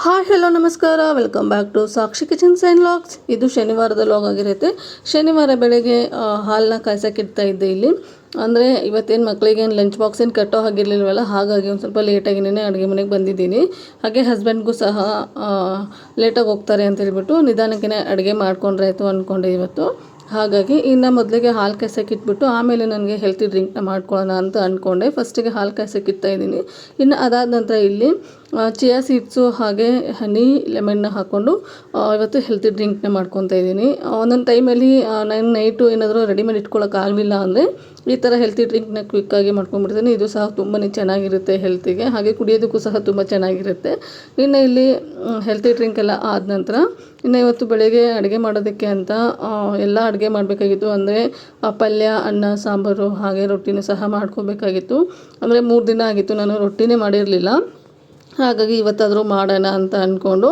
Hi hello ನಮಸ್ಕಾರ, welcome back to Sakshi kitchens and logs. ಇದು ಶನಿವಾರದ ಲಾಗ್ ಆಗಿರುತ್ತೆ. ಶನಿವಾರ ಬೆಳಗ್ಗೆ ಹಾಲನ್ನ ಕಾಯ್ಸೋಕೆ ಇಡ್ತಾ ಇದ್ದೆ ಇಲ್ಲಿ. ಅಂದರೆ ಇವತ್ತೇನು ಮಕ್ಕಳಿಗೇನು ಲಂಚ್ ಬಾಕ್ಸ್ ಏನು ಕಟ್ಟೋ ಹಾಗಿರಲಿಲ್ವಲ್ಲ, ಹಾಗಾಗಿ ಒಂದು ಸ್ವಲ್ಪ ಲೇಟಾಗಿನೇ ಅಡುಗೆ ಮನೆಗೆ ಬಂದಿದ್ದೀನಿ. ಹಾಗೆ ಹಸ್ಬೆಂಡ್ಗೂ ಸಹ ಲೇಟಾಗಿ ಹೋಗ್ತಾರೆ ಅಂತ ಹೇಳ್ಬಿಟ್ಟು ನಿಧಾನಕ್ಕೆ ಅಡುಗೆ ಮಾಡ್ಕೊಂಡ್ರೆ ಆಯಿತು ಅಂದ್ಕೊಂಡೆ ಇವತ್ತು. ಹಾಗಾಗಿ ಇನ್ನು ಮೊದಲಿಗೆ ಹಾಲು ಕಾಯ್ಸೋಕೆ ಇಟ್ಬಿಟ್ಟು ಆಮೇಲೆ ನನಗೆ ಹೆಲ್ತಿ ಡ್ರಿಂಕ್ನ ಮಾಡ್ಕೊಳ್ಳೋಣ ಅಂತ ಅಂದ್ಕೊಂಡೆ. ಫಸ್ಟಿಗೆ ಹಾಲು ಕಾಯ್ಸೋಕೆ ಇಡ್ತಾಯಿದ್ದೀನಿ. ಇನ್ನು ಅದಾದ ನಂತರ ಇಲ್ಲಿ ಚಿಯಾ ಸೀಡ್ಸು ಹಾಗೆ ಹನಿ ಲೆಮನ್ನ ಹಾಕ್ಕೊಂಡು ಇವತ್ತು ಹೆಲ್ತಿ ಡ್ರಿಂಕ್ನ ಮಾಡ್ಕೊತಾ ಇದ್ದೀನಿ. ಒಂದೊಂದು ಟೈಮಲ್ಲಿ ನಾನು ನೈಟು ಏನಾದರೂ ರೆಡಿಮೇಡ್ ಇಟ್ಕೊಳ್ಳೋಕ್ಕಾಗಲಿಲ್ಲ ಅಂದರೆ ಈ ಥರ ಹೆಲ್ತಿ ಡ್ರಿಂಕ್ನ ಕ್ವಿಕ್ಕಾಗಿ ಮಾಡ್ಕೊಂಡ್ಬಿಡ್ತೀನಿ. ಇದು ಸಹ ತುಂಬಾ ಚೆನ್ನಾಗಿರುತ್ತೆ ಹೆಲ್ತಿಗೆ, ಹಾಗೆ ಕುಡಿಯೋದಕ್ಕೂ ಸಹ ತುಂಬ ಚೆನ್ನಾಗಿರುತ್ತೆ. ಇನ್ನು ಇಲ್ಲಿ ಹೆಲ್ತಿ ಡ್ರಿಂಕ್ ಎಲ್ಲ ಆದ ನಂತರ ಇನ್ನು ಇವತ್ತು ಬೆಳಗ್ಗೆ ಅಡುಗೆ ಮಾಡೋದಕ್ಕೆ ಅಂತ ಎಲ್ಲ ಅಡುಗೆ ಮಾಡಬೇಕಾಗಿತ್ತು. ಅಂದರೆ ಪಲ್ಯ, ಅನ್ನ, ಸಾಂಬಾರು ಹಾಗೆ ರೊಟ್ಟಿನೂ ಸಹ ಮಾಡ್ಕೋಬೇಕಾಗಿತ್ತು. ಅಂದರೆ 3 ದಿನ ಆಗಿತ್ತು ನಾನು ರೊಟ್ಟಿನೇ ಮಾಡಿರಲಿಲ್ಲ. ಹಾಗಾಗಿ ಇವತ್ತಾದರೂ ಮಾಡೋಣ ಅಂತ ಅಂದ್ಕೊಂಡು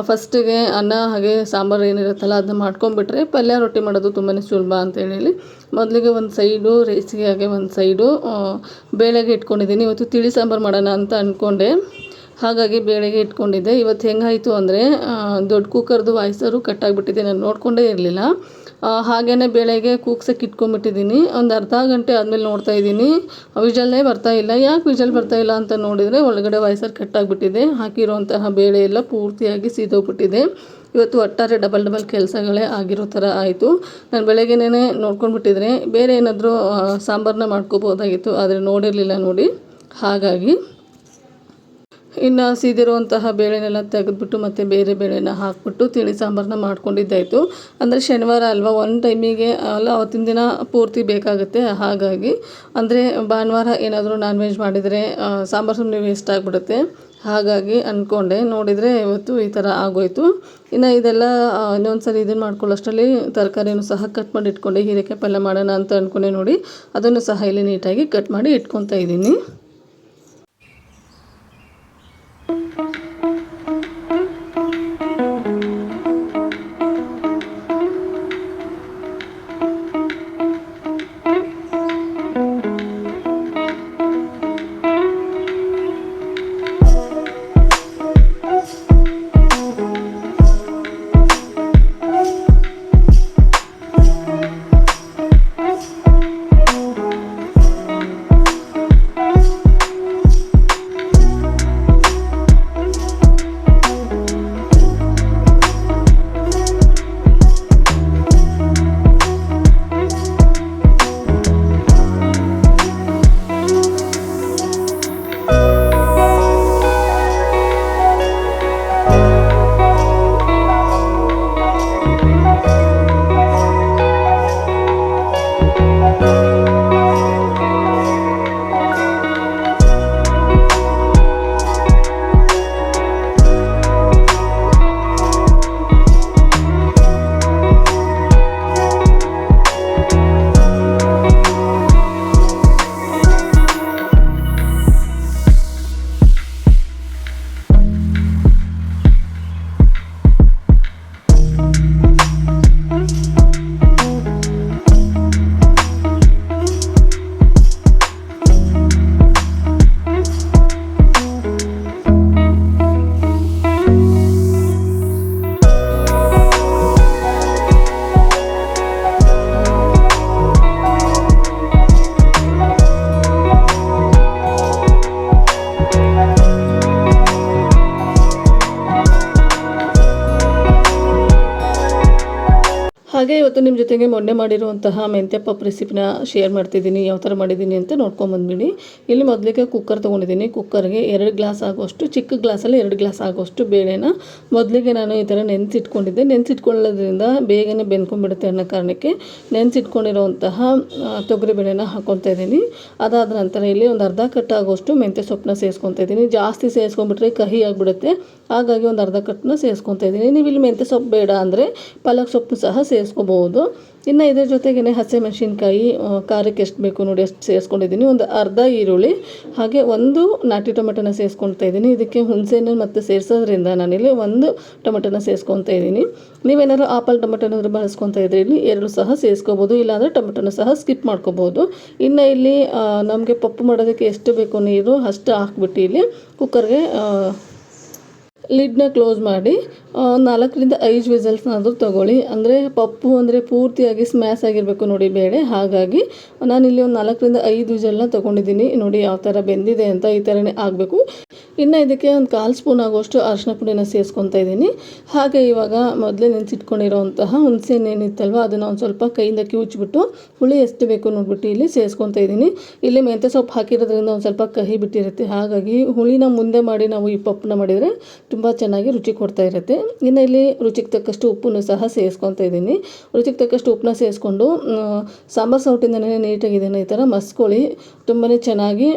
ಫಸ್ಟಿಗೆ ಅನ್ನ ಹಾಗೆ ಸಾಂಬಾರು ಏನಿರುತ್ತಲ್ಲ ಅದನ್ನ ಮಾಡ್ಕೊಂಡ್ಬಿಟ್ರೆ ಪಲ್ಯ ರೊಟ್ಟಿ ಮಾಡೋದು ತುಂಬಾ ಸುಲಭ ಅಂತೇಳಿ ಮೊದಲಿಗೆ ಒಂದು ಸೈಡು ರೈಸಿಗೆ ಹಾಗೆ ಒಂದು ಸೈಡು ಬೇಳೆಗೆ ಇಟ್ಕೊಂಡಿದ್ದೀನಿ. ಇವತ್ತು ತಿಳಿ ಸಾಂಬಾರು ಮಾಡೋಣ ಅಂತ ಅಂದ್ಕೊಂಡೆ, ಹಾಗಾಗಿ ಬೇಳೆಗೆ ಇಟ್ಕೊಂಡಿದ್ದೆ. ಇವತ್ತು ಹೆಂಗಾಯಿತು ಅಂದರೆ ದೊಡ್ಡ ಕುಕ್ಕರ್ದು ವಾಯ್ಸರು ಕಟ್ಟಾಗಿಬಿಟ್ಟಿದೆ, ನಾನು ನೋಡಿಕೊಂಡೇ ಇರಲಿಲ್ಲ. ಹಾಗೆಯೇ ಬೇಳೆಗೆ ಕೂಗ್ಸೋಕ್ಕೆ ಇಟ್ಕೊಂಡ್ಬಿಟ್ಟಿದ್ದೀನಿ. ಒಂದು ಅರ್ಧ ಗಂಟೆ ಆದಮೇಲೆ ನೋಡ್ತಾ ಇದ್ದೀನಿ ವಿಜಲ್ಲೇ ಬರ್ತಾಯಿಲ್ಲ. ಯಾಕೆ ವಿಜಲ್ ಬರ್ತಾಯಿಲ್ಲ ಅಂತ ನೋಡಿದರೆ ಒಳಗಡೆ ವಾಯ್ಸರ್ ಕಟ್ಟಾಗಿಬಿಟ್ಟಿದೆ. ಹಾಕಿರುವಂತಹ ಬೇಳೆ ಎಲ್ಲ ಪೂರ್ತಿಯಾಗಿ ಸೀದೋಗ್ಬಿಟ್ಟಿದೆ. ಇವತ್ತು ಒಟ್ಟಾರೆ ಡಬಲ್ ಕೆಲಸಗಳೇ ಆಗಿರೋ ಥರ ಆಯಿತು. ನಾನು ಬೆಳಗ್ಗೆನೇ ನೋಡ್ಕೊಂಡ್ಬಿಟ್ಟಿದ್ರೆ ಬೇರೆ ಏನಾದರೂ ಸಾಂಬಾರನ್ನ ಮಾಡ್ಕೋಬೋದಾಗಿತ್ತು, ಆದರೆ ನೋಡಿರಲಿಲ್ಲ ನೋಡಿ. ಹಾಗಾಗಿ ಇನ್ನು ಸೀದಿರುವಂತಹ ಬೇಳೆನೆಲ್ಲ ತೆಗೆದುಬಿಟ್ಟು ಮತ್ತು ಬೇರೆ ಬೇಳೆನ ಹಾಕಿಬಿಟ್ಟು ತಿಳಿ ಸಾಂಬಾರನ್ನ ಮಾಡ್ಕೊಂಡಿದ್ದಾಯಿತು. ಅಂದರೆ ಶನಿವಾರ ಅಲ್ವಾ, ಒಂದು ಟೈಮಿಗೆ ಅಲ್ಲ ಅವತ್ತಿನ ದಿನ ಪೂರ್ತಿ ಬೇಕಾಗುತ್ತೆ. ಹಾಗಾಗಿ ಅಂದರೆ ಭಾನುವಾರ ಏನಾದರೂ ನಾನ್ ವೆಜ್ ಮಾಡಿದರೆ ಸಾಂಬಾರು ಸುಮ್ಮನೆ ವೇಸ್ಟ್ ಆಗಿಬಿಡುತ್ತೆ. ಹಾಗಾಗಿ ಅಂದ್ಕೊಂಡೆ, ನೋಡಿದರೆ ಇವತ್ತು ಈ ಥರ ಆಗೋಯಿತು. ಇನ್ನು ಇದೆಲ್ಲ ಇನ್ನೊಂದು ಸರಿ ಇದನ್ನು ಮಾಡ್ಕೊಳ್ಳೋಷ್ಟರಲ್ಲಿ ತರಕಾರಿನೂ ಸಹ ಕಟ್ ಮಾಡಿ ಇಟ್ಕೊಂಡೆ. ಹೀರೆಕಾಯಿ ಪಲ್ಯ ಮಾಡೋಣ ಅಂತ ಅಂದ್ಕೊಂಡೆ ನೋಡಿ, ಅದನ್ನು ಸಹ ಇಲ್ಲಿ ನೀಟಾಗಿ ಕಟ್ ಮಾಡಿ ಇಟ್ಕೊತಾ ಇದ್ದೀನಿ. ಹಾಗೆ ಇವತ್ತು ನಿಮ್ಮ ಜೊತೆಗೆ ಮೊನ್ನೆ ಮಾಡಿರುವಂತಹ ಮೆಂತ್ಯ ಪಪ್ಪು ರೆಸಿಪಿನ ಶೇರ್ ಮಾಡ್ತಿದ್ದೀನಿ. ಯಾವ ಥರ ಮಾಡಿದ್ದೀನಿ ಅಂತ ನೋಡ್ಕೊಂಬಂದ್ಬಿಡಿ. ಇಲ್ಲಿ ಮೊದಲಿಗೆ ಕುಕ್ಕರ್ ತೊಗೊಂಡಿದ್ದೀನಿ. ಕುಕ್ಕರ್ಗೆ 2 ಗ್ಲಾಸ್ ಆಗುವಷ್ಟು, ಚಿಕ್ಕ ಗ್ಲಾಸಲ್ಲಿ 2 ಗ್ಲಾಸ್ ಆಗುವಷ್ಟು ಬೇಳೆನ ಮೊದಲಿಗೆ ನಾನು ಈ ಥರ ನೆನೆಸಿಟ್ಕೊಂಡಿದ್ದೆ. ನೆನೆಸಿಟ್ಕೊಳ್ಳೋದ್ರಿಂದ ಬೇಗನೆ ಬೆಂದ್ಕೊಂಡ್ಬಿಡುತ್ತೆ ಅನ್ನೋ ಕಾರಣಕ್ಕೆ ನೆನೆಸಿಟ್ಕೊಂಡಿರೋವಂತಹ ತೊಗರಿ ಬೇಳೆನ ಹಾಕ್ಕೊತಾ ಇದ್ದೀನಿ. ಅದಾದ ನಂತರ ಇಲ್ಲಿ ಒಂದು ಅರ್ಧ ಕಟ್ ಆಗುವಷ್ಟು ಮೆಂತ್ಯ ಸೊಪ್ಪನ್ನ ಸೇರಿಸ್ಕೊತಾ ಇದ್ದೀನಿ. ಜಾಸ್ತಿ ಸೇರಿಸ್ಕೊಂಡ್ಬಿಟ್ರೆ ಕಹಿ ಆಗಿಬಿಡುತ್ತೆ, ಹಾಗಾಗಿ ಒಂದು ಅರ್ಧ ಕಟ್ಟನ್ನ ಸೇರಿಸ್ಕೊತಾ ಇದ್ದೀನಿ. ನೀವು ಇಲ್ಲಿ ಮೆಂತ್ಯ ಸೊಪ್ಪು ಬೇಡ ಅಂದರೆ ಪಾಲಕ್ ಸೊಪ್ಪು ಸಹ ಸೇರಿಸ್ಕೋಬಹುದು. ಇನ್ನು ಇದ್ರ ಜೊತೆಗೇ ಹಸಿಮೆಣಸಿನ್ಕಾಯಿ ಖಾರಕ್ಕೆ ಎಷ್ಟು ಬೇಕು ನೋಡಿ ಅಷ್ಟು ಸೇರಿಸ್ಕೊಂಡಿದ್ದೀನಿ. ಒಂದು ಅರ್ಧ ಈರುಳ್ಳಿ ಹಾಗೆ ಒಂದು ನಾಟಿ ಟೊಮೆಟೊನ ಸೇರಿಸ್ಕೊಳ್ತಾ ಇದ್ದೀನಿ. ಇದಕ್ಕೆ ಹುಣಸೆಹಣ್ಣು ಮತ್ತು ಸೇರಿಸೋದ್ರಿಂದ ನಾನಿಲ್ಲಿ ಒಂದು ಟೊಮೆಟೊನ ಸೇರಿಸ್ಕೊತಾ ಇದ್ದೀನಿ. ನೀವೇನಾದ್ರು ಆಪಲ್ ಟೊಮೆಟೊ ಏನಾದರೂ ಬಳಸ್ಕೊತಾ ಇದ್ರೆ ಇಲ್ಲಿ 2 ಸಹ ಸೇರಿಸ್ಕೋಬೋದು, ಇಲ್ಲಾಂದರೆ ಟೊಮೆಟೊನ ಸಹ ಸ್ಕಿಪ್ ಮಾಡ್ಕೋಬೋದು. ಇನ್ನು ಇಲ್ಲಿ ನಮಗೆ ಪಪ್ಪು ಮಾಡೋದಕ್ಕೆ ಎಷ್ಟು ಬೇಕು ನೀರು ಅಷ್ಟು ಹಾಕ್ಬಿಟ್ಟು ಇಲ್ಲಿ ಕುಕ್ಕರ್ಗೆ ಲಿಡ್ನ ಕ್ಲೋಸ್ ಮಾಡಿ 4ರಿಂದ 5 ವಿಸಲ್ಸ್ನಾದರೂ ತೊಗೊಳ್ಳಿ. ಅಂದರೆ ಪಪ್ಪು ಅಂದರೆ ಪೂರ್ತಿಯಾಗಿ ಸ್ಮ್ಯಾಶ್ ಆಗಿರಬೇಕು ನೋಡಿ ಬೇಳೆ. ಹಾಗಾಗಿ ನಾನಿಲ್ಲಿ ಒಂದು 4ರಿಂದ 5 ವಿಸಲ್ನ ತೊಗೊಂಡಿದ್ದೀನಿ. ನೋಡಿ ಯಾವ ಥರ ಬೆಂದಿದೆ ಅಂತ, ಈ ಥರನೇ ಆಗಬೇಕು. ಇನ್ನು ಇದಕ್ಕೆ ಒಂದು 1/4 ಸ್ಪೂನ್ ಆಗುವಷ್ಟು ಅರಿಶಿನ ಪುಡಿನ ಸೇರಿಸ್ಕೊತಾ ಇದ್ದೀನಿ. ಹಾಗೆ ಇವಾಗ ಮೊದಲೇ ನೆನೆಸಿಟ್ಕೊಂಡಿರೋಂತಹ ಹುಣಸೆ ಹಣ್ಣು ಏನಿತ್ತಲ್ವ ಅದನ್ನು ಒಂದು ಸ್ವಲ್ಪ ಕೈಯಿಂದ ಕಿವುಚ್ಬಿಟ್ಟು ಹುಳಿ ಎಷ್ಟು ಬೇಕು ನೋಡ್ಬಿಟ್ಟು ಇಲ್ಲಿ ಸೇರಿಸ್ಕೊತಾ ಇದ್ದೀನಿ. ಇಲ್ಲಿ ಮೆಂತ್ಯ ಸೊಪ್ಪು ಹಾಕಿರೋದ್ರಿಂದ ಒಂದು ಸ್ವಲ್ಪ ಕಹಿ ಬಿಟ್ಟಿರುತ್ತೆ. ಹಾಗಾಗಿ ಹುಳಿನ ಮುಂದೆ ಮಾಡಿ ನಾವು ಈ ಪಪ್ಪನ್ನ ಮಾಡಿದರೆ ತುಂಬ ಚೆನ್ನಾಗಿ ರುಚಿ ಕೊಡ್ತಾ ಇರುತ್ತೆ. ಇನ್ನು ಇಲ್ಲಿ ರುಚಿಗೆ ತಕ್ಕಷ್ಟು ಉಪ್ಪನ್ನು ಸಹ ಸೇರಿಸ್ಕೊತಾ ಇದ್ದೀನಿ. ರುಚಿಗೆ ತಕ್ಕಷ್ಟು ಉಪ್ಪನ್ನ ಸೇರಿಸ್ಕೊಂಡು ಸಾಂಬಾರು ಸೌಟಿಂದನೇ ನೀಟಾಗಿ ಇದನ್ನು ಈ ಥರ ಮಸ್ಕೊಳ್ಳಿ. ತುಂಬಾ ಚೆನ್ನಾಗಿ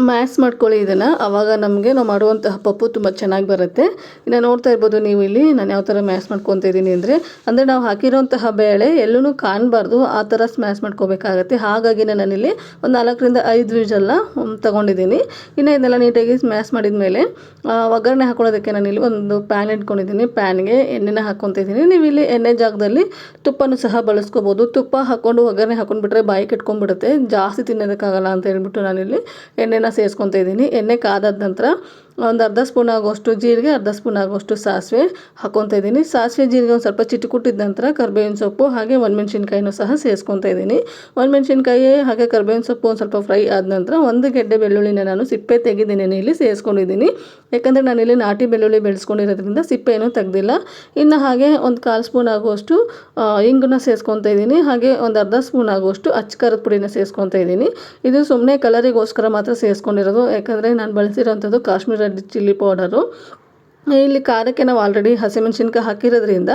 ಮ್ಯಾಶ್ ಮಾಡ್ಕೊಳ್ಳಿ ಇದನ್ನು. ಆವಾಗ ನಮಗೆ ನಾವು ಮಾಡುವಂತಹ ಪಪ್ಪು ತುಂಬ ಚೆನ್ನಾಗಿ ಬರುತ್ತೆ. ಇನ್ನು ನೋಡ್ತಾ ಇರ್ಬೋದು ನೀವು ಇಲ್ಲಿ ನಾನು ಯಾವ ಥರ ಮ್ಯಾಶ್ ಮಾಡ್ಕೊತಾ ಇದ್ದೀನಿ ಅಂದರೆ ನಾವು ಹಾಕಿರೋಂತಹ ಬೇಳೆ ಎಲ್ಲೂ ಕಾಣಬಾರ್ದು, ಆ ಥರ ಸ್ಮ್ಯಾಶ್ ಮಾಡ್ಕೋಬೇಕಾಗತ್ತೆ. ಹಾಗಾಗಿ ನಾನಿಲ್ಲಿ ಒಂದು 4ರಿಂದ 5 ವಿಸಲ್ನ ತೊಗೊಂಡಿದ್ದೀನಿ. ಇನ್ನು ಇದನ್ನೆಲ್ಲ ನೀಟಾಗಿ ಸ್ಮ್ಯಾಶ್ ಮಾಡಿದ ಮೇಲೆ ಒಗ್ಗರಣೆ ಹಾಕೊಳ್ಳೋದಕ್ಕೆ ನಾನಿಲ್ಲಿ ಒಂದು ಪ್ಯಾನ್ ಇಟ್ಕೊಂಡಿದ್ದೀನಿ. ಪ್ಯಾನ್ಗೆ ಎಣ್ಣೆನ ಹಾಕ್ಕೊತಾ ಇದ್ದೀನಿ. ನೀವು ಇಲ್ಲಿ ಎಣ್ಣೆ ಜಾಗದಲ್ಲಿ ತುಪ್ಪನೂ ಸಹ ಬಳಸ್ಕೋಬೋದು. ತುಪ್ಪ ಹಾಕ್ಕೊಂಡು ಒಗ್ಗರಣೆ ಹಾಕ್ಕೊಂಡ್ಬಿಟ್ರೆ ಬಾಯಿ ಕಟ್ಕೊಂಡ್ಬಿಡುತ್ತೆ, ಜಾಸ್ತಿ ತಿನ್ನೋದಕ್ಕಾಗಲ್ಲ ಅಂತ ಹೇಳ್ಬಿಟ್ಟು ನಾನಿಲ್ಲಿ ಎಣ್ಣೆನ ಸೇರಿಸ್ಕೊತಾ ಇದ್ದೀನಿ. ಎಣ್ಣೆ ಕಾದಾದ ನಂತರ ಒಂದು 1/2 ಸ್ಪೂನ್ ಆಗುವಷ್ಟು ಜೀರಿಗೆ, 1/2 ಸ್ಪೂನ್ ಆಗುವಷ್ಟು ಸಾಸಿವೆ ಹಾಕ್ಕೊತಾ ಇದ್ದೀನಿ. ಸಾಸಿವೆ ಜೀರಿಗೆ ಒಂದು ಸ್ವಲ್ಪ ಚಿಟುಕುಟ್ಟಿದ ನಂತರ ಕರಿಬೇವಿನ ಸೊಪ್ಪು ಹಾಗೆ ಒಣಮೆಣ್ಸಿನ್ಕಾಯಿನೂ ಸಹ ಸೇರಿಸ್ಕೊತಾ ಇದ್ದೀನಿ. ಒಣಮೆಣ್ಸಿನ್ಕಾಯಿ ಹಾಗೆ ಕರಿಬೇವಿನ ಸೊಪ್ಪು ಒಂದು ಸ್ವಲ್ಪ ಫ್ರೈ ಆದ ನಂತರ 1 ಗೆಡ್ಡೆ ಬೆಳ್ಳುಳ್ಳಿನ ನಾನು ಸಿಪ್ಪೆ ತೆಗೆದಿದ್ದೀನಿ ಇಲ್ಲಿ ಸೇರಿಸ್ಕೊಂಡಿದ್ದೀನಿ. ಯಾಕಂದರೆ ನಾನಿಲ್ಲಿ ನಾಟಿ ಬೆಳ್ಳುಳ್ಳಿ ಬೆಳೆಸ್ಕೊಂಡಿರೋದ್ರಿಂದ ಸಿಪ್ಪೆ ಏನೂ ತೆಗೆದಿಲ್ಲ. ಇನ್ನು ಹಾಗೆ ಒಂದು 1/4 ಸ್ಪೂನ್ ಆಗುವಷ್ಟು ಇಂಗನ್ನ ಸೇರಿಸ್ಕೊತಾ ಇದ್ದೀನಿ. ಹಾಗೆ ಒಂದು 1/2 ಸ್ಪೂನ್ ಆಗುವಷ್ಟು ಅಚ್ಚ ಖಾರದ ಪುಡಿನ ಸೇರಿಸ್ಕೊತಾ ಇದ್ದೀನಿ. ಇದು ಸುಮ್ಮನೆ ಕಲರಿಗೋಸ್ಕರ ಮಾತ್ರ ಸೇರಿಸ್ಕೊಂಡಿರೋದು. ಯಾಕಂದರೆ ನಾನು ಬಳಸಿರೋಂಥದ್ದು ಕಾಶ್ಮೀರ ರೆಡ್ ಚಿಲ್ಲಿ ಪೌಡರು. ಇಲ್ಲಿ ಖಾರಕ್ಕೆ ನಾವು ಆಲ್ರೆಡಿ ಹಸಿಮೆಣ್ಸಿನ್ಕಾಯಿ ಹಾಕಿರೋದ್ರಿಂದ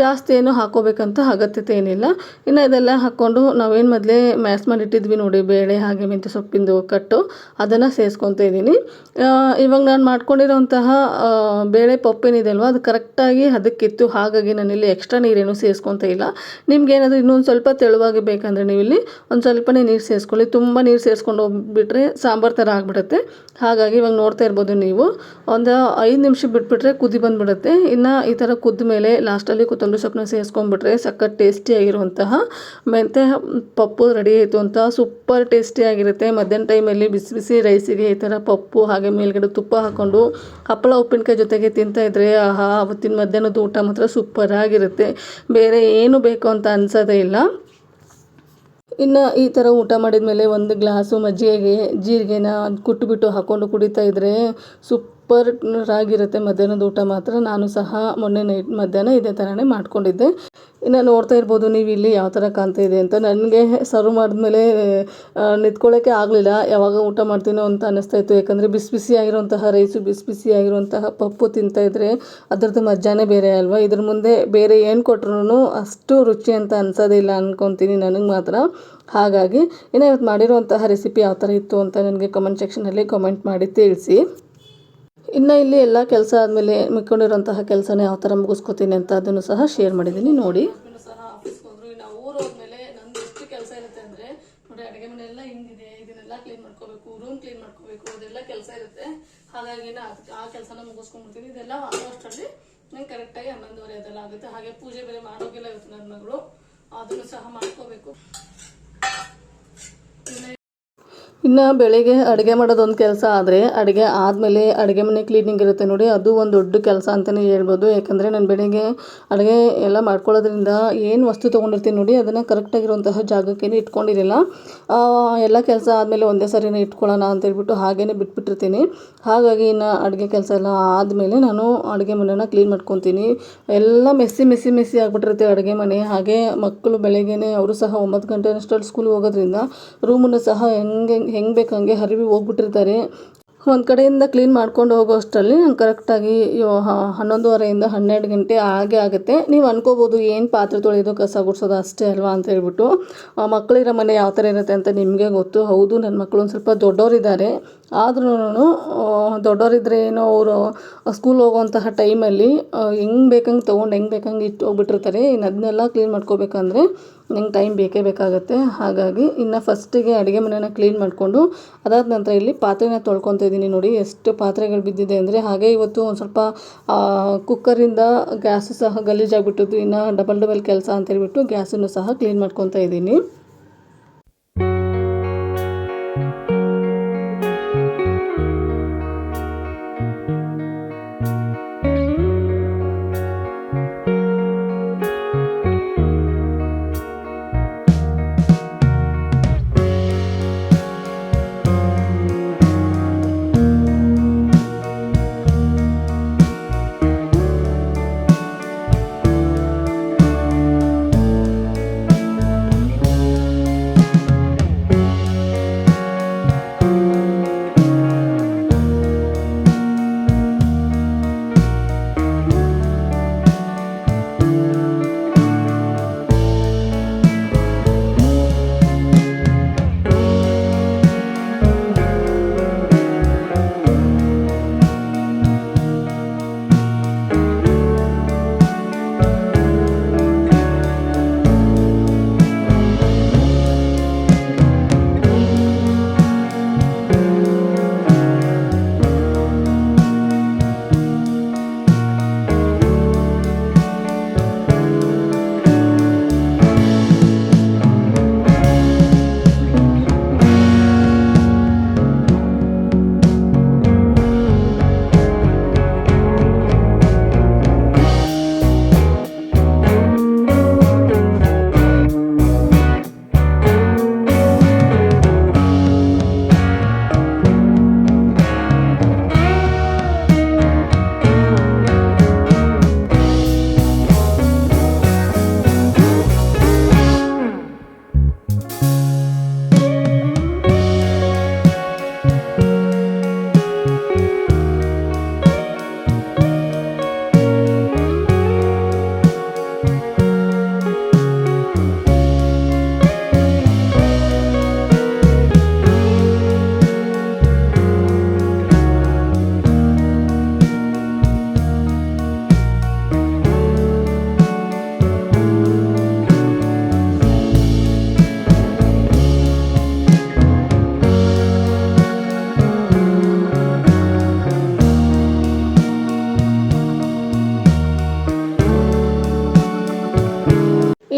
ಜಾಸ್ತಿ ಏನು ಹಾಕೋಬೇಕಂತ ಅಗತ್ಯತೆ ಏನಿಲ್ಲ. ಇನ್ನು ಇದೆಲ್ಲ ಹಾಕ್ಕೊಂಡು ನಾವೇನು ಮೊದಲೇ ಮ್ಯಾಶ್ ಮಾಡಿಟ್ಟಿದ್ವಿ ನೋಡಿ ಬೇಳೆ ಹಾಗೆ ಮೆಂತ್ಯ ಸೊಪ್ಪಿಂದು ಕಟ್ಟು, ಅದನ್ನು ಸೇರಿಸ್ಕೊತಾ ಇದ್ದೀನಿ. ಇವಾಗ ನಾನು ಮಾಡ್ಕೊಂಡಿರೋಂತಹ ಬೇಳೆ ಪಪ್ಪೇನಿದೆ ಅಲ್ವ ಅದು ಕರೆಕ್ಟಾಗಿ ಅದಕ್ಕಿತ್ತು. ಹಾಗಾಗಿ ನಾನಿಲ್ಲಿ ಎಕ್ಸ್ಟ್ರಾ ನೀರೇನು ಸೇರಿಸ್ಕೊತಾ ಇಲ್ಲ. ನಿಮ್ಗೇನಾದರೂ ಇನ್ನೊಂದು ಸ್ವಲ್ಪ ತೆಳುವಾಗಿ ಬೇಕಂದರೆ ನೀವಿಲ್ಲಿ ಒಂದು ಸ್ವಲ್ಪನೇ ನೀರು ಸೇರಿಸ್ಕೊಳ್ಳಿ. ತುಂಬ ನೀರು ಸೇರಿಸ್ಕೊಂಡು ಹೋಗ್ಬಿಟ್ರೆ ಸಾಂಬಾರು ಥರ ಆಗಿಬಿಡುತ್ತೆ. ಹಾಗಾಗಿ ಇವಾಗ ನೋಡ್ತಾ ಇರ್ಬೋದು ನೀವು ಒಂದು 5 ನಿಮಿಷ ಬಿಟ್ಬಿಟ್ರೆ ಕುದಿ ಬಂದುಬಿಡುತ್ತೆ. ಇನ್ನು ಈ ಥರ ಕುದ್ದ ಮೇಲೆ ಲಾಸ್ಟಲ್ಲಿ ಕೊತ್ತಂಬರಿ ಸೊಪ್ಪನ್ನ ಸೇರಿಸ್ಕೊಂಡ್ಬಿಟ್ರೆ ಸಖತ್ ಟೇಸ್ಟಿಯಾಗಿರುವಂತಹ ಮೆಂತ್ಯ ಪಪ್ಪು ರೆಡಿ ಆಯಿತು ಅಂತ. ಸೂಪರ್ ಟೇಸ್ಟಿಯಾಗಿರುತ್ತೆ. ಮಧ್ಯಾಹ್ನ ಟೈಮಲ್ಲಿ ಬಿಸಿ ಬಿಸಿ ರೈಸಿಗೆ ಈ ಥರ ಪಪ್ಪು ಹಾಗೆ ಮೇಲ್ಗಡೆ ತುಪ್ಪ ಹಾಕ್ಕೊಂಡು ಹಪ್ಪಳ ಉಪ್ಪಿನಕಾಯಿ ಜೊತೆಗೆ ತಿಂತಾಯಿದ್ರೆ ಆಹಾ, ಅವತ್ತಿನ ಮಧ್ಯಾಹ್ನದ ಊಟ ಮಾತ್ರ ಸೂಪರಾಗಿರುತ್ತೆ. ಬೇರೆ ಏನು ಬೇಕು ಅಂತ ಅನಿಸೋದೇ ಇಲ್ಲ. ಇನ್ನು ಈ ಥರ ಊಟ ಮಾಡಿದ ಮೇಲೆ ಒಂದು ಗ್ಲಾಸು ಮಜ್ಜಿಗೆಗೆ ಜೀರಿಗೆನ ಕುಟ್ಬಿಟ್ಟು ಹಾಕ್ಕೊಂಡು ಕುಡಿತಾ ಇದ್ದರೆ ಸೂಪರ್ ಆಗಿರುತ್ತೆ ಮಧ್ಯಾಹ್ನದ ಊಟ ಮಾತ್ರ. ನಾನು ಸಹ ಮೊನ್ನೆ ಮಧ್ಯಾಹ್ನ ಇದೇ ಥರನೇ ಮಾಡ್ಕೊಂಡಿದ್ದೆ. ಇನ್ನು ನೋಡ್ತಾ ಇರ್ಬೋದು ನೀವು ಇಲ್ಲಿ ಯಾವ ಥರ ಕಾಣ್ತಾ ಇದೆ ಅಂತ. ನನಗೆ ಸರ್ವ್ ಮಾಡಿದ್ಮೇಲೆ ನಿಂತ್ಕೊಳ್ಳೋಕ್ಕೆ ಆಗಲಿಲ್ಲ, ಯಾವಾಗ ಊಟ ಮಾಡ್ತೀನೋ ಅಂತ ಅನ್ನಿಸ್ತಾ ಇತ್ತು. ಯಾಕಂದರೆ ಬಿಸಿ ಬಿಸಿ ಆಗಿರೋಂತಹ ರೈಸು, ಬಿಸಿ ಬಿಸಿ ಆಗಿರುವಂತಹ ಪಪ್ಪು ತಿಂತಾಯಿದ್ರೆ ಅದರದ್ದು ಮಜಾನೇ ಬೇರೆ ಅಲ್ವಾ. ಇದ್ರ ಮುಂದೆ ಬೇರೆ ಏನು ಕೊಟ್ರು ಅಷ್ಟು ರುಚಿ ಅಂತ ಅನ್ಸೋದೇ ಇಲ್ಲ ಅಂದ್ಕೊತೀನಿ ನನಗೆ ಮಾತ್ರ. ಹಾಗಾಗಿ ಇನ್ನು ಇವತ್ತು ಮಾಡಿರುವಂತಹ ರೆಸಿಪಿ ಯಾವ ಥರ ಇತ್ತು ಅಂತ ನನಗೆ ಕಮೆಂಟ್ ಸೆಕ್ಷನಲ್ಲಿ ಕಮೆಂಟ್ ಮಾಡಿ ತಿಳಿಸಿ. ಇನ್ನು ಇಲ್ಲಿ ಎಲ್ಲ ಕೆಲಸ ಆದಮೇಲೆ ಮಿಕ್ಕೊಂಡಿರೋಂತಹ ಕೆಲಸನ ಯಾವ ಥರ ಮುಗಿಸ್ಕೊತೀನಿ ಅಂತ ಅದನ್ನು ಸಹ ಶೇರ್ ಮಾಡಿದ್ದೀನಿ ನೋಡಿ. ಸಹ ಆಫೀಸ್ಗೆ ಹೋದ್ರು. ಇನ್ನು ಊರು ಹೋದ್ಮೇಲೆ ನಂದು ಎಷ್ಟು ಕೆಲಸ ಇರುತ್ತೆ ಅಂದರೆ ನೋಡಿ, ಅಡುಗೆ ಮನೆ ಎಲ್ಲ ಹಿಂಗಿದೆ, ಇದನ್ನೆಲ್ಲ ಕ್ಲೀನ್ ಮಾಡ್ಕೋಬೇಕು, ರೂಮ್ ಕ್ಲೀನ್ ಮಾಡ್ಕೋಬೇಕು, ಅದೆಲ್ಲ ಕೆಲಸ ಇರುತ್ತೆ. ಹಾಗಾಗಿ ಆ ಕೆಲಸನ ಮುಗಿಸ್ಕೊಂಡ್ಬಿಡ್ತೀನಿ. ಇದೆಲ್ಲ ಆಗೋಷ್ಟರಲ್ಲಿ ನಂಗೆ ಕರೆಕ್ಟಾಗಿ 11:30 ಅದೆಲ್ಲ ಆಗುತ್ತೆ. ಹಾಗೆ ಪೂಜೆ ಬೇರೆ ಮಾಡೋಗಿಲ್ಲ ಇವತ್ತು ನನ್ನ ಮಗಳು, ಅದನ್ನು ಸಹ ಮಾಡ್ಕೋಬೇಕು. ಇನ್ನು ಬೆಳಿಗ್ಗೆ ಅಡುಗೆ ಮಾಡೋದೊಂದು ಕೆಲಸ ಆದರೆ ಅಡುಗೆ ಆದಮೇಲೆ ಅಡುಗೆ ಮನೆ ಕ್ಲೀನಿಂಗ್ ಇರುತ್ತೆ ನೋಡಿ, ಅದು ಒಂದು ದೊಡ್ಡ ಕೆಲಸ ಅಂತಲೇ ಹೇಳ್ಬೋದು. ಯಾಕಂದರೆ ನಾನು ಬೆಳಿಗ್ಗೆ ಅಡುಗೆ ಎಲ್ಲ ಮಾಡ್ಕೊಳ್ಳೋದ್ರಿಂದ ಏನು ವಸ್ತು ತೊಗೊಂಡಿರ್ತೀನಿ ನೋಡಿ ಅದನ್ನು ಕರೆಕ್ಟಾಗಿರುವಂತಹ ಜಾಗಕ್ಕೇ ಇಟ್ಕೊಂಡಿರಲ್ಲ. ಎಲ್ಲ ಕೆಲಸ ಆದಮೇಲೆ ಒಂದೇ ಸರಿನೇ ಇಟ್ಕೊಳ್ಳೋಣ ಅಂತೇಳ್ಬಿಟ್ಟು ಹಾಗೇ ಬಿಟ್ಬಿಟ್ಟಿರ್ತೀನಿ. ಹಾಗಾಗಿ ಇನ್ನು ಅಡುಗೆ ಕೆಲಸ ಎಲ್ಲ ಆದಮೇಲೆ ನಾನು ಅಡುಗೆ ಮನೆನ ಕ್ಲೀನ್ ಮಾಡ್ಕೊತೀನಿ. ಎಲ್ಲ ಮೆಸ್ಸಿ ಆಗಿಬಿಟ್ಟಿರುತ್ತೆ ಅಡುಗೆ ಮನೆ. ಹಾಗೆ ಮಕ್ಕಳು ಬೆಳಗ್ಗೆನೇ ಅವರು ಸಹ 9 ಗಂಟೆ ಅಷ್ಟರಲ್ಲಿ ಸ್ಕೂಲ್ಗೆ ಹೋಗೋದ್ರಿಂದ ರೂಮನ್ನು ಸಹ ಹೆಂಗೆ ಬೇಕು ಹಂಗೆ ಹರಿವಿ ಹೋಗ್ಬಿಟ್ಟಿರ್ತಾರೆ. ಒಂದು ಕಡೆಯಿಂದ ಕ್ಲೀನ್ ಮಾಡ್ಕೊಂಡು ಹೋಗೋ ಅಷ್ಟರಲ್ಲಿ ನಂಗೆ ಕರೆಕ್ಟಾಗಿ 11:30 12 ಗಂಟೆ ಆಗುತ್ತೆ. ನೀವು ಅನ್ಕೋಬೋದು ಏನು ಪಾತ್ರೆ ತೊಳೆಯೋದು ಕಸ ಗುಡಿಸೋದು ಅಷ್ಟೇ ಅಲ್ವಾ ಅಂತ ಹೇಳ್ಬಿಟ್ಟು. ಮಕ್ಕಳಿರೋ ಮನೆ ಯಾವ ಥರ ಇರುತ್ತೆ ಅಂತ ನಿಮಗೆ ಗೊತ್ತು. ಹೌದು, ನನ್ನ ಮಕ್ಕಳು ಒಂದು ಸ್ವಲ್ಪ ದೊಡ್ಡವರಿದ್ದಾರೆ. ಆದ್ರೂ ದೊಡ್ಡವರಿದ್ದರೆ ಏನೋ ಅವರು ಸ್ಕೂಲ್ ಹೋಗೋವಂತಹ ಟೈಮಲ್ಲಿ ಹೆಂಗೆ ಬೇಕಂಗೆ ತೊಗೊಂಡು ಹೆಂಗೆ ಬೇಕಂಗೆ ಇಟ್ಟು ಹೋಗ್ಬಿಟ್ಟಿರ್ತಾರೆ. ಇನ್ನು ಅದನ್ನೆಲ್ಲ ಕ್ಲೀನ್ ಮಾಡ್ಕೋಬೇಕಂದ್ರೆ ನಂಗೆ ಟೈಮ್ ಬೇಕೇ ಬೇಕಾಗುತ್ತೆ. ಹಾಗಾಗಿ ಇನ್ನು ಫಸ್ಟಿಗೆ ಅಡುಗೆ ಮನೆನ ಕ್ಲೀನ್ ಮಾಡಿಕೊಂಡು ಅದಾದ ನಂತರ ಇಲ್ಲಿ ಪಾತ್ರೆನ ತೊಳ್ಕೊತಾ ಇದ್ದೀನಿ ನೋಡಿ, ಎಷ್ಟು ಪಾತ್ರೆಗಳು ಬಿದ್ದಿದೆ ಅಂದರೆ. ಹಾಗೆ ಇವತ್ತು ಒಂದು ಸ್ವಲ್ಪ ಕುಕ್ಕರಿಂದ ಗ್ಯಾಸು ಸಹ ಗಲೀಜಾಗಿಬಿಟ್ಟಿದ್ದು. ಇನ್ನು ಡಬಲ್ ಕೆಲಸ ಅಂತೇಳ್ಬಿಟ್ಟು ಗ್ಯಾಸನ್ನು ಸಹ ಕ್ಲೀನ್ ಮಾಡ್ಕೊತಾ ಇದ್ದೀನಿ.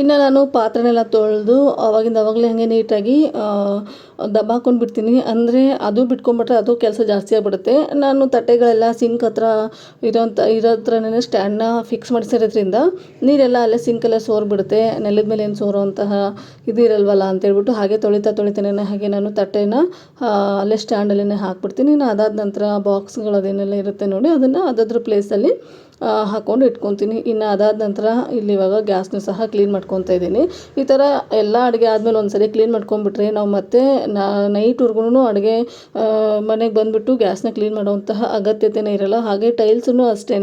ಇನ್ನು ನಾನು ಪಾತ್ರೆನೆಲ್ಲ ತೊಳೆದು ಅವಾಗಲೇ ಹಾಗೆ ನೀಟಾಗಿ ದಬ್ಬಾಕೊಂಡು ಬಿಡ್ತೀನಿ. ಅಂದರೆ ಅದು ಬಿಟ್ಕೊಂಡ್ಬಿಟ್ರೆ ಅದು ಕೆಲಸ ಜಾಸ್ತಿ ಆಗಿಬಿಡುತ್ತೆ. ನಾನು ತಟ್ಟೆಗಳೆಲ್ಲ ಸಿಂಕ್ ಹತ್ರ ಇರೋ ಹತ್ರನೇ ಸ್ಟ್ಯಾಂಡನ್ನ ಫಿಕ್ಸ್ ಮಾಡಿಸಿರೋದ್ರಿಂದ ನೀರೆಲ್ಲ ಅಲ್ಲೇ ಸಿಂಕಲ್ಲೇ ಸೋರ್ಬಿಡುತ್ತೆ. ನೆಲದ ಮೇಲೆ ಏನು ಸೋರುವಂತಹ ಇದಿರಲ್ವಲ್ಲ ಅಂತೇಳ್ಬಿಟ್ಟು ಹಾಗೆ ತೊಳಿತಾನೆ ಹಾಗೆ ನಾನು ತಟ್ಟೆನ ಅಲ್ಲೇ ಸ್ಟ್ಯಾಂಡಲ್ಲೇ ಹಾಕ್ಬಿಡ್ತೀನಿ. ಇನ್ನು ಅದಾದ ನಂತರ ಬಾಕ್ಸ್ಗಳದೇನೆಲ್ಲ ಇರುತ್ತೆ ನೋಡಿ, ಅದನ್ನು ಅದಾದ್ರ ಪ್ಲೇಸಲ್ಲಿ ಹಾಕ್ಕೊಂಡು ಇಟ್ಕೊತೀನಿ. ಇನ್ನು ಅದಾದ ನಂತರ ಇಲ್ಲಿ ಇವಾಗ ಗ್ಯಾಸ್ನ ಸಹ ಕ್ಲೀನ್ ಮಾಡ್ಕೊತಾ ಇದ್ದೀನಿ. ಈ ಥರ ಎಲ್ಲ ಅಡುಗೆ ಆದಮೇಲೆ ಒಂದ್ಸರಿ ಕ್ಲೀನ್ ಮಾಡ್ಕೊಂಡ್ಬಿಟ್ರೆ ನಾವು ಮತ್ತೆ ನೈಟ್ವರೆಗೂ ಅಡುಗೆ ಮನೆಗೆ ಬಂದುಬಿಟ್ಟು ಗ್ಯಾಸ್ನ ಕ್ಲೀನ್ ಮಾಡುವಂತಹ ಅಗತ್ಯತೆಯೇ ಇರೋಲ್ಲ. ಹಾಗೆ ಟೈಲ್ಸೂ ಅಷ್ಟೇ,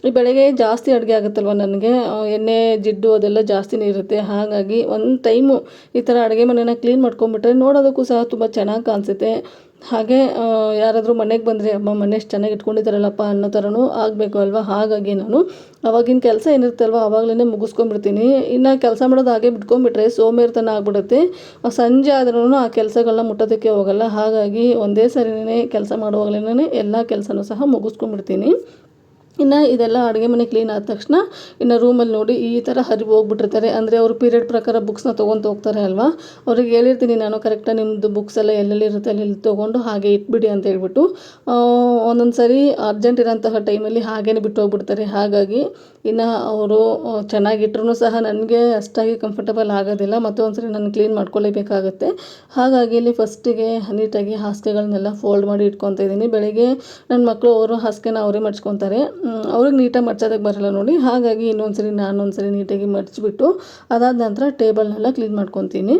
ಈ ಬೆಳಗ್ಗೆ ಜಾಸ್ತಿ ಅಡುಗೆ ಆಗುತ್ತಲ್ವ ನನಗೆ, ಎಣ್ಣೆ ಜಿಡ್ಡು ಅದೆಲ್ಲ ಜಾಸ್ತಿನೇ ಇರುತ್ತೆ. ಹಾಗಾಗಿ ಒಂದು ಟೈಮು ಈ ಥರ ಅಡುಗೆ ಮನೆನ ಕ್ಲೀನ್ ಮಾಡ್ಕೊಂಡ್ಬಿಟ್ರೆ ನೋಡೋದಕ್ಕೂ ಸಹ ತುಂಬ ಚೆನ್ನಾಗಿ ಕಾಣಿಸುತ್ತೆ. ಹಾಗೆ ಯಾರಾದರೂ ಮನೆಗೆ ಬಂದರೆ ಅಮ್ಮ ಮನೆ ಎಷ್ಟು ಚೆನ್ನಾಗಿ ಇಟ್ಕೊಂಡಿದ್ದಾರಲ್ಲಪ್ಪ ಅನ್ನೋ ಥರನೂ ಆಗಬೇಕು ಅಲ್ವಾ. ಹಾಗಾಗಿ ನಾನು ಅವಾಗಿನ ಕೆಲಸ ಏನಿರುತ್ತಲ್ವ ಆವಾಗಲೇ ಮುಗಿಸ್ಕೊಂಡ್ಬಿಡ್ತೀನಿ. ಇನ್ನು ಕೆಲಸ ಮಾಡೋದು ಹಾಗೆ ಬಿಟ್ಕೊಂಡ್ಬಿಟ್ರೆ ಸೋಂಬೇರಿತನ ಆಗಿಬಿಡುತ್ತೆ. ಸಂಜೆ ಆದ್ರೂ ಆ ಕೆಲಸಗಳನ್ನ ಮುಟ್ಟೋದಕ್ಕೆ ಹೋಗಲ್ಲ. ಹಾಗಾಗಿ ಒಂದೇ ಸರಿನೇ ಕೆಲಸ ಮಾಡುವಾಗಲೇ ಎಲ್ಲ ಕೆಲಸನೂ ಸಹ ಮುಗಿಸ್ಕೊಂಡ್ಬಿಡ್ತೀನಿ. ಇನ್ನು ಇದೆಲ್ಲ ಅಡುಗೆ ಮನೆ ಕ್ಲೀನ್ ಆದ ತಕ್ಷಣ ಇನ್ನು ರೂಮಲ್ಲಿ ನೋಡಿ ಈ ಥರ ಹರಿವು ಹೋಗ್ಬಿಟ್ಟಿರ್ತಾರೆ. ಅಂದರೆ ಅವರು ಪೀರಿಯಡ್ ಪ್ರಕಾರ ಬುಕ್ಸ್ನ ತೊಗೊಂಡು ಹೋಗ್ತಾರೆ ಅಲ್ವಾ, ಅವ್ರಿಗೆ ಹೇಳಿರ್ತೀನಿ ನಾನು ಕರೆಕ್ಟಾಗಿ ನಿಮ್ಮದು ಬುಕ್ಸ್ ಎಲ್ಲ ಎಲ್ಲೆಲ್ಲಿರುತ್ತೆ ಅಲ್ಲಿ ತೊಗೊಂಡು ಹಾಗೆ ಇಟ್ಬಿಡಿ ಅಂತ ಹೇಳ್ಬಿಟ್ಟು. ಒಂದೊಂದು ಸರಿ ಅರ್ಜೆಂಟ್ ಇರೋಂತಹ ಟೈಮಲ್ಲಿ ಹಾಗೇ ಬಿಟ್ಟು ಹೋಗ್ಬಿಡ್ತಾರೆ. ಹಾಗಾಗಿ ಇನ್ನು ಅವರು ಚೆನ್ನಾಗಿಟ್ರೂ ಸಹ ನನಗೆ ಅಷ್ಟಾಗಿ ಕಂಫರ್ಟಬಲ್ ಆಗೋದಿಲ್ಲ. ಮತ್ತು ಒಂದ್ಸರಿ ನಾನು ಕ್ಲೀನ್ ಮಾಡ್ಕೊಳ್ಳೇಬೇಕಾಗುತ್ತೆ. ಹಾಗಾಗಿ ಇಲ್ಲಿ ಫಸ್ಟಿಗೆ ನೀಟಾಗಿ ಹಾಸಿಗೆಗಳನ್ನೆಲ್ಲ ಫೋಲ್ಡ್ ಮಾಡಿ ಇಟ್ಕೊತಾ ಇದ್ದೀನಿ. ಬೆಳಗ್ಗೆ ನನ್ನ ಮಕ್ಕಳು ಅವರು ಹಾಸಿಗೆನ ಅವರೇ ಮಡ್ಚ್ಕೊತಾರೆ, ಅವ್ರಿಗೆ ನೀಟಾಗಿ ಮಡ್ಚೋದಕ್ಕೆ ಬರಲ್ಲ ನೋಡಿ. ಹಾಗಾಗಿ ನಾನೊಂದ್ಸರಿ ನೀಟಾಗಿ ಮಡ್ಚಿಬಿಟ್ಟು ಅದಾದ ನಂತರ ಟೇಬಲ್ನೆಲ್ಲ ಕ್ಲೀನ್ ಮಾಡ್ಕೊತೀನಿ.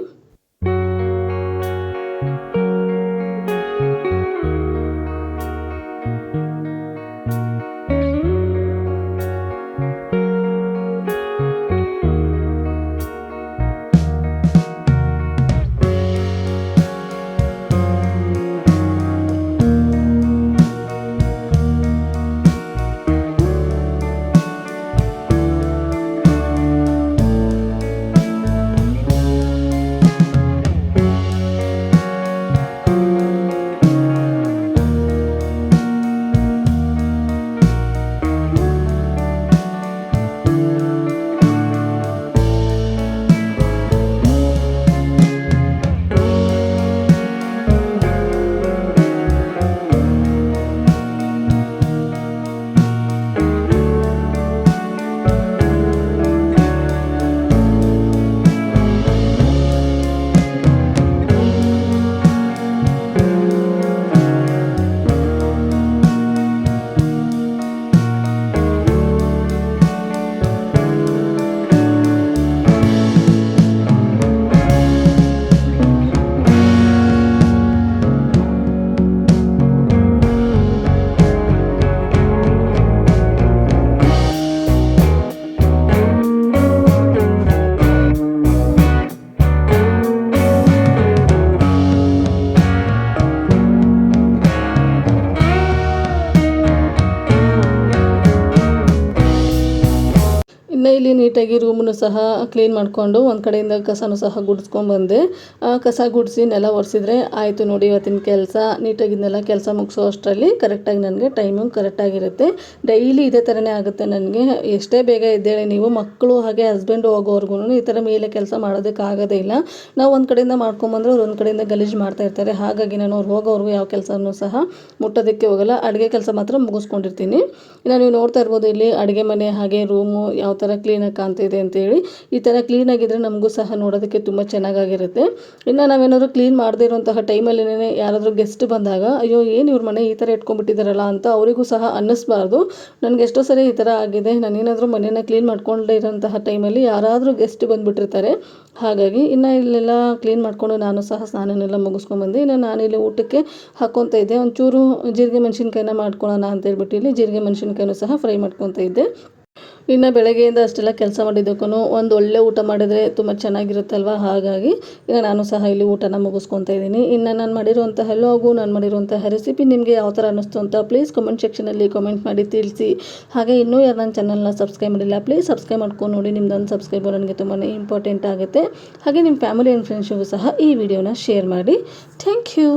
ಇನ್ನು ಇಲ್ಲಿ ನೀಟಾಗಿ ರೂಮನ್ನು ಸಹ ಕ್ಲೀನ್ ಮಾಡಿಕೊಂಡು ಒಂದು ಕಡೆಯಿಂದ ಕಸನೂ ಸಹ ಗುಡಿಸ್ಕೊಂಡ್ಬಂದೆ. ಕಸ ಗುಡಿಸಿ ನೆಲ ಒರೆಸಿದ್ರೆ ಆಯಿತು ನೋಡಿ ಇವತ್ತಿನ ಕೆಲಸ. ನೀಟಾಗಿದ್ದೆಲ್ಲ ಕೆಲಸ ಮುಗಿಸೋ ಅಷ್ಟರಲ್ಲಿ ಕರೆಕ್ಟಾಗಿ ನನಗೆ ಟೈಮಿಂಗ್ ಕರೆಕ್ಟಾಗಿರುತ್ತೆ. ಡೈಲಿ ಇದೇ ಥರನೇ ಆಗುತ್ತೆ ನನಗೆ. ಎಷ್ಟೇ ಬೇಗ ಎದ್ದೇಳಿ ನೀವು ಮಕ್ಕಳು ಹಾಗೆ ಹಸ್ಬೆಂಡು ಹೋಗೋವರೆಗೂ ಈ ಥರ ಮೇಲೆ ಕೆಲಸ ಮಾಡೋದಕ್ಕಾಗೋದೇ ಇಲ್ಲ. ನಾವು ಒಂದು ಕಡೆಯಿಂದ ಮಾಡ್ಕೊಂಬಂದ್ರೆ ಅವ್ರು ಒಂದು ಕಡೆಯಿಂದ ಗಲೀಜು ಮಾಡ್ತಾಯಿರ್ತಾರೆ. ಹಾಗಾಗಿ ನಾನು ಅವ್ರು ಹೋಗೋವರೆಗೂ ಯಾವ ಕೆಲಸನೂ ಸಹ ಮುಟ್ಟೋದಕ್ಕೆ ಹೋಗಲ್ಲ. ಅಡುಗೆ ಕೆಲಸ ಮಾತ್ರ ಮುಗಿಸ್ಕೊಂಡಿರ್ತೀನಿ. ಇನ್ನು ನೀವು ನೋಡ್ತಾ ಇರ್ಬೋದು ಇಲ್ಲಿ ಅಡುಗೆ ಮನೆ ಹಾಗೆ ರೂಮು ಯಾವ ಥರ ಕ್ಲೀನಾಗಿ ಕಾಣ್ತಿದೆ ಅಂತೇಳಿ. ಈ ಥರ ಕ್ಲೀನಾಗಿದ್ದರೆ ನಮಗೂ ಸಹ ನೋಡೋದಕ್ಕೆ ತುಂಬ ಚೆನ್ನಾಗಿರುತ್ತೆ. ಇನ್ನು ನಾವೇನಾದರೂ ಕ್ಲೀನ್ ಮಾಡದೇ ಇರುವಂತಹ ಟೈಮಲ್ಲಿನೇ ಯಾರಾದರೂ ಗೆಸ್ಟ್ ಬಂದಾಗ ಅಯ್ಯೋ ಏನು ಇವ್ರ ಮನೆ ಈ ಥರ ಇಟ್ಕೊಂಡ್ಬಿಟ್ಟಿದ್ದಾರಲ್ಲ ಅಂತ ಅವರಿಗೂ ಸಹ ಅನ್ನಿಸ್ಬಾರ್ದು. ನನಗೆ ಎಷ್ಟೋ ಸರಿ ಈ ಥರ ಆಗಿದೆ. ನಾನೇನಾದರೂ ಮನೆಯನ್ನು ಕ್ಲೀನ್ ಮಾಡ್ಕೊಂಡೇ ಇರೋಂತಹ ಟೈಮಲ್ಲಿ ಯಾರಾದರೂ ಗೆಸ್ಟ್ ಬಂದುಬಿಟ್ಟಿರ್ತಾರೆ. ಹಾಗಾಗಿ ಇನ್ನು ಇಲ್ಲೆಲ್ಲ ಕ್ಲೀನ್ ಮಾಡಿಕೊಂಡು ನಾನು ಸಹ ಸ್ನಾನನೆಲ್ಲ ಮುಗಿಸ್ಕೊಂಡ್ಬಂದು ಇನ್ನು ನಾನಿಲ್ಲಿ ಊಟಕ್ಕೆ ಹಾಕ್ಕೊತಾ ಇದ್ದೆ. ಒಂಚೂರು ಜೀರಿಗೆ ಮೆಣಸಿನ್ಕಾಯಿನ ಮಾಡ್ಕೊಳ್ಳೋಣ ಅಂತೇಳ್ಬಿಟ್ಟು ಇಲ್ಲಿ ಜೀರಿಗೆ ಮೆಣಸಿನ್ಕಾಯಿನೂ ಸಹ ಫ್ರೈ ಮಾಡ್ಕೊತಾ ಇದ್ದೆ. ಇನ್ನು ಬೆಳಗ್ಗೆಯಿಂದ ಅಷ್ಟೆಲ್ಲ ಕೆಲಸ ಮಾಡಿದ್ದಕ್ಕೂ ಒಂದು ಒಳ್ಳೆ ಊಟ ಮಾಡಿದರೆ ತುಂಬ ಚೆನ್ನಾಗಿರುತ್ತಲ್ವ. ಹಾಗಾಗಿ ಇನ್ನು ನಾನು ಸಹ ಇಲ್ಲಿ ಊಟನ ಮುಗಿಸ್ಕೊತಾ ಇದ್ದೀನಿ. ಇನ್ನು ನಾನು ಮಾಡಿರುವಂತಹ ನಾನು ಮಾಡಿರುವಂತಹ ರೆಸಿಪಿ ನಿಮಗೆ ಯಾವ ಥರ ಅನ್ನಿಸ್ತು ಅಂತ ಪ್ಲೀಸ್ ಕಮೆಂಟ್ ಸೆಕ್ಷನಲ್ಲಿ ಕಮೆಂಟ್ ಮಾಡಿ ತಿಳಿಸಿ. ಹಾಗೆ ಇನ್ನೂ ಯಾರು ನನ್ನ ಚಾನಲ್ನ ಸಬ್ಸ್ಕ್ರೈಬ್ ಮಾಡಿಲ್ಲ ಪ್ಲೀಸ್ ಸಬ್ಸ್ಕ್ರೈಬ್ ಮಾಡ್ಕೊಂಡು ನೋಡಿ. ನಿಮ್ದೊಂದು ಸಬ್ಸ್ಕ್ರೈಬರ್ ನನಗೆ ತುಂಬಾ ಇಂಪಾರ್ಟೆಂಟ್ ಆಗುತ್ತೆ. ಹಾಗೆ ನಿಮ್ಮ ಫ್ಯಾಮಿಲಿ ಆ್ಯಂಡ್ ಫ್ರೆಂಡ್ಸಿಗೂ ಸಹ ಈ ವಿಡಿಯೋನ ಶೇರ್ ಮಾಡಿ. Thank you.